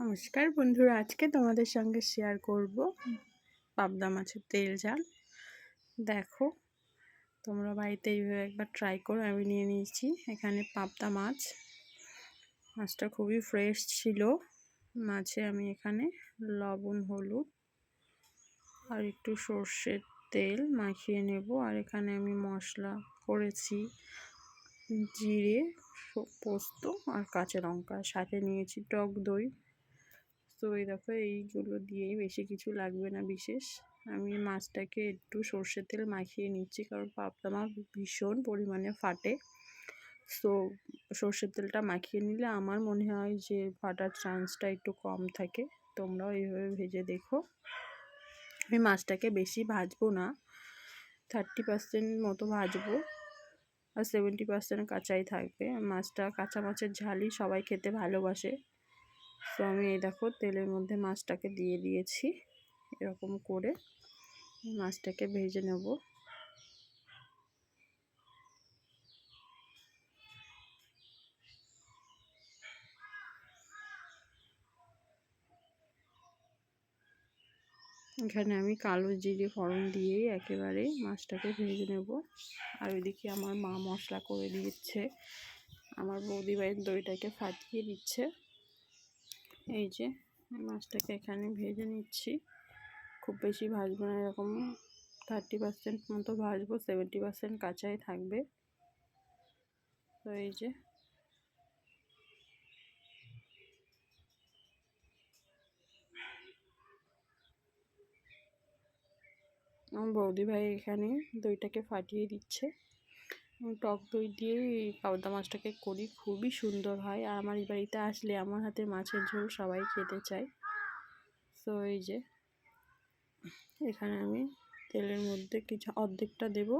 নমস্কার বন্ধুরা, আজকে তোমাদের সঙ্গে শেয়ার করব পাবদা মাছের তেল ঝাল। দেখো, তোমরা বাড়িতে এইভাবে একবার ট্রাই করো। আমি নিয়ে নিয়েছি এখানে পাবদা মাছ। মাছটা খুবই ফ্রেশ ছিল। মাছে আমি এখানে লবণ, হলুদ আর একটু সর্ষের তেল মাখিয়ে নেব। আর এখানে আমি মশলা করেছি জিরে, পোস্ত আর কাঁচা লঙ্কা, সাথে নিয়েছি টক দই। তো এই দেখো, এইগুলো দিয়েই, বেশি কিছু লাগবে না বিশেষ। আমি মাছটাকে একটু সর্ষের তেল মাখিয়ে নিচ্ছি, কারণ পাবদা মাছ ভীষণ পরিমাণে ফাটে। তো সর্ষের তেলটা মাখিয়ে নিলে আমার মনে হয় যে ফাটার চান্সটা একটু কম থাকে। তোমরাও এইভাবে ভেজে দেখো। আমি মাছটাকে বেশি ভাজবো না, 30% মতো ভাজবো, আর 70% কাঁচাই থাকবে। মাছটা, কাঁচা মাছের ঝালই সবাই খেতে ভালোবাসে। তো আমি এই দেখো তেলের মধ্যে মাছটাকে দিয়ে দিয়েছি। এরকম করে মাছটাকে ভেজে নেব। এখানে আমি কালো জিরে ফোড়ন দিয়েই একেবারে মাছটাকে ভেজে নেব। আর ওইদিকে আমার মা মশলা করে দিচ্ছে, আমার বৌদি ভাইয়ের দইটাকে ফাটিয়ে দিচ্ছে। এই যে মাছটাকে এখানে ভেজে নিচ্ছি। খুব বেশি ভাজবো না, এরকম 30% মতো ভাজবো, 70% কাঁচাই থাকবে। তো এই যে আমার বৌদি ভাই এখানে দইটাকে ফাটিয়ে দিচ্ছে। টক দই দিয়ে পাবদা মাছটাকে করি, খুবই সুন্দর হয়। আর আমার এই বাড়িতে আসলে আমার হাতে মাছের ঝোল সবাই খেতে চায়। তো এই যে এখানে আমি তেলের মধ্যে কিছু অর্ধেকটা দেব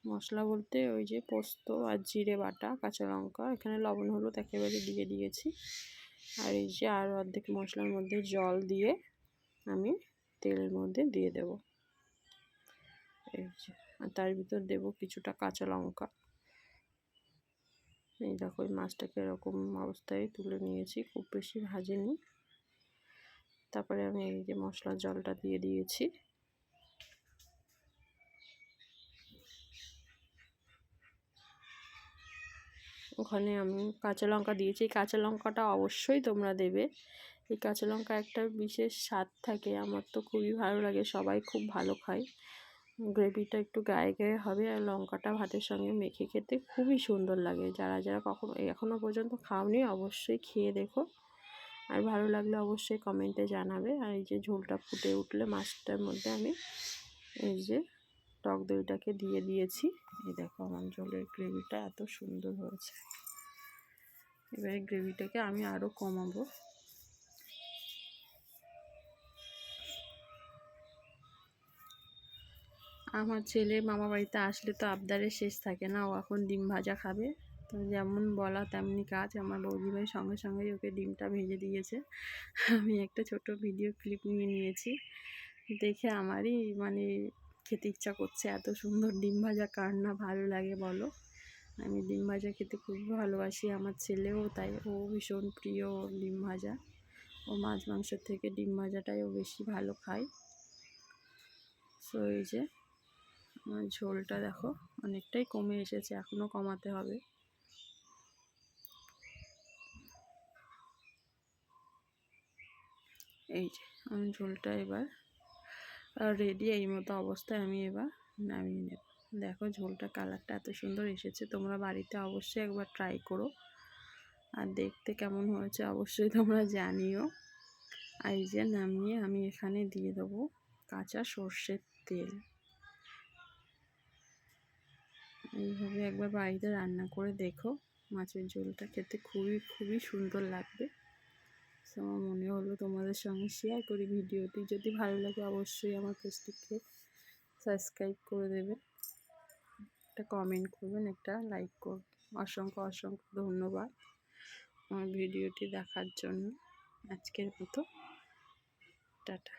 মশলা বলতে ওই যে পোস্ত আর জিরে বাটা, কাঁচা লঙ্কা, এখানে লবণ হলুদ একেবারে দিয়ে দিয়েছি। আর এই যে আর অর্ধেক মশলার মধ্যে জল দিয়ে আমি তেলের মধ্যে দিয়ে দেব। এই যে, আর তার ভিতর দেব কিছুটা কাঁচা লঙ্কা। এই দেখো, ওই মাছটাকে এরকম অবস্থায় তুলে নিয়েছি, খুব বেশি ভাজিনি। তারপরে আমি এই যে মশলার জলটা দিয়ে দিয়েছি। ওখানে আমি কাঁচা লঙ্কা দিয়েছি। কাঁচা লঙ্কাটা অবশ্যই তোমরা দেবে। এই কাঁচা লঙ্কা একটা বিশেষ স্বাদ থাকে, আমার তো খুবই ভালো লাগে, সবাই খুব ভালো খায়। গ্রেভিটা একটু গায়ে গায়ে হবে, আর লঙ্কাটা ভাতের সঙ্গে মেখে খেতে খুবই সুন্দর লাগে। যারা যারা এখনও পর্যন্ত খাওনি অবশ্যই খেয়ে দেখো, আর ভালো লাগলে অবশ্যই কমেন্টে জানাবে। আর এই যে ঝোলটা ফুটে উঠলে মাছটার মধ্যে আমি এই যে টক দইটাকে দিয়ে দিয়েছি। এই দেখো, আমার ঝোলের গ্রেভিটা এত সুন্দর হয়েছে। এবারে গ্রেভিটাকে আমি আরও কমাবো। আমার ছেলে মামা বাড়িতে আসলে তো আবদারের শেষ থাকে না। ও এখন ডিম ভাজা খাবে। তো যেমন বলা তেমনি কাজ, আমার বৌদিভাই সঙ্গে সঙ্গেই ওকে ডিমটা ভেজে দিয়েছে। আমি একটা ছোট ভিডিও ক্লিপ নিয়ে নিয়েছি, দেখে আমারই মানে খেতে ইচ্ছা করছে। এত সুন্দর ডিম ভাজা কার না ভালো লাগে বলো? আমি ডিম ভাজা খেতে খুবই ভালোবাসি, আমার ছেলেও তাই। ও ভীষণ প্রিয় ডিম ভাজা। ও মাছ মাংসের থেকে ডিম ভাজাটাই ও বেশি ভালো খায়। তো এই যে আমার ঝোলটা দেখো অনেকটাই কমে এসেছে, এখনও কমাতে হবে। এই যে আমি ঝোলটা এবার রেডি। এই মতো অবস্থায় আমি এবার নামিয়ে নেব। দেখো ঝোলটা কালারটা এত সুন্দর এসেছে। তোমরা বাড়িতে অবশ্যই একবার ট্রাই করো, আর দেখতে কেমন হয়েছে অবশ্যই তোমরা জানিও। আর এই যে নামিয়ে আমি এখানে দিয়ে দেবো কাঁচা সর্ষের তেল। এইভাবে একবার বাড়িতে রান্না করে দেখো, মাছের ঝোলটা খেতে খুবই খুবই সুন্দর লাগবে। তো আমার মনে হলো তোমাদের সঙ্গে শেয়ার করি ভিডিওটি। যদি ভালো লাগে অবশ্যই আমার পেজটিকে সাবস্ক্রাইব করে দেবেন, একটা কমেন্ট করবেন, একটা লাইক করবেন। অসংখ্য অসংখ্য ধন্যবাদ আমার ভিডিওটি দেখার জন্য। আজকের মতো টাটা।